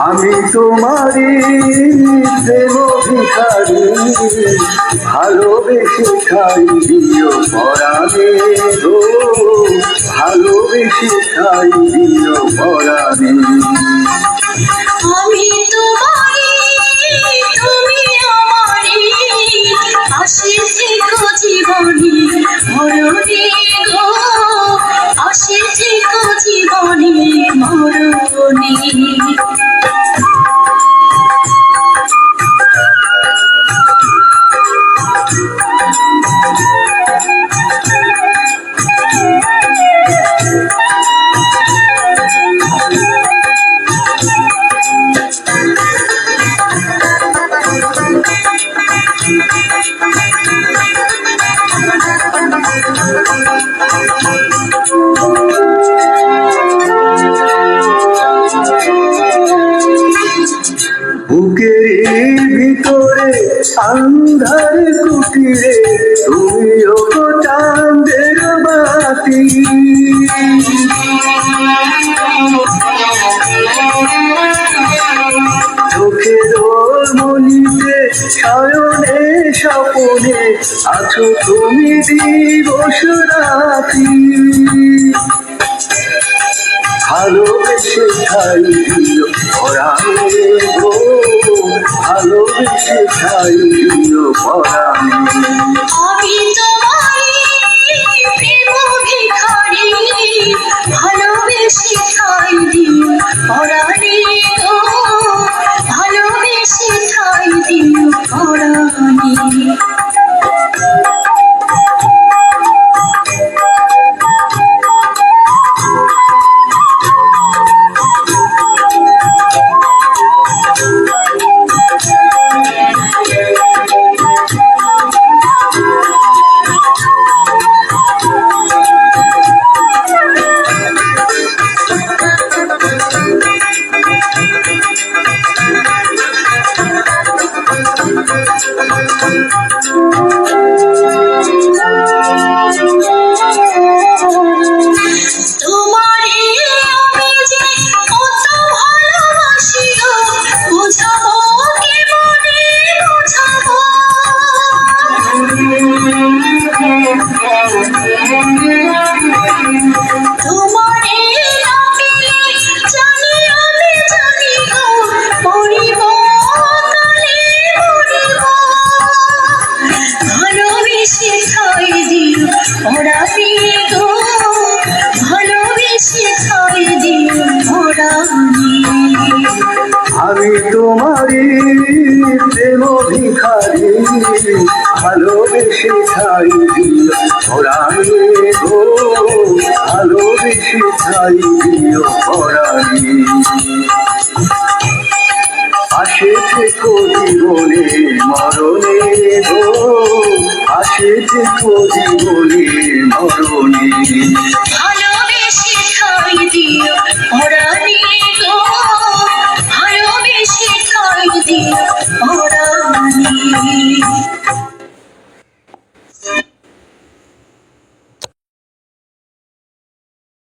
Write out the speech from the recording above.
আমি তোমারই প্রেম ভিখারি, ভালোবেসে খাই দিও পরাণে গো, ভালোবেসে খাই দিও পরাণে। আমি তোমারই, তুমি আমারই, পাশে থেকো জীবনে মরণে গো, পাশে থেকো জীবনে মরণে। বুকের ভিতরে আন্ধার কুটিরে তুমিও গো চাঁদের বাতি, চোখের মনিতে শয়নে স্বপনে আছো তুমি দিবস রাতি। ভালোবেসে খাই দিও পরাণে গো, ভালোবেসে খাই দিও পরাণে। আমি তোমারই প্রেম ভিখারি, ভালোবেসে খাই দিও পরাণে গো, ভালোবেসে খাই দিও পরাণে। আমি তোমারই প্রেম ভিখারি, ভালোবেসে খাই দিও পরাণে গো, ভালোবেসে খাই দিও।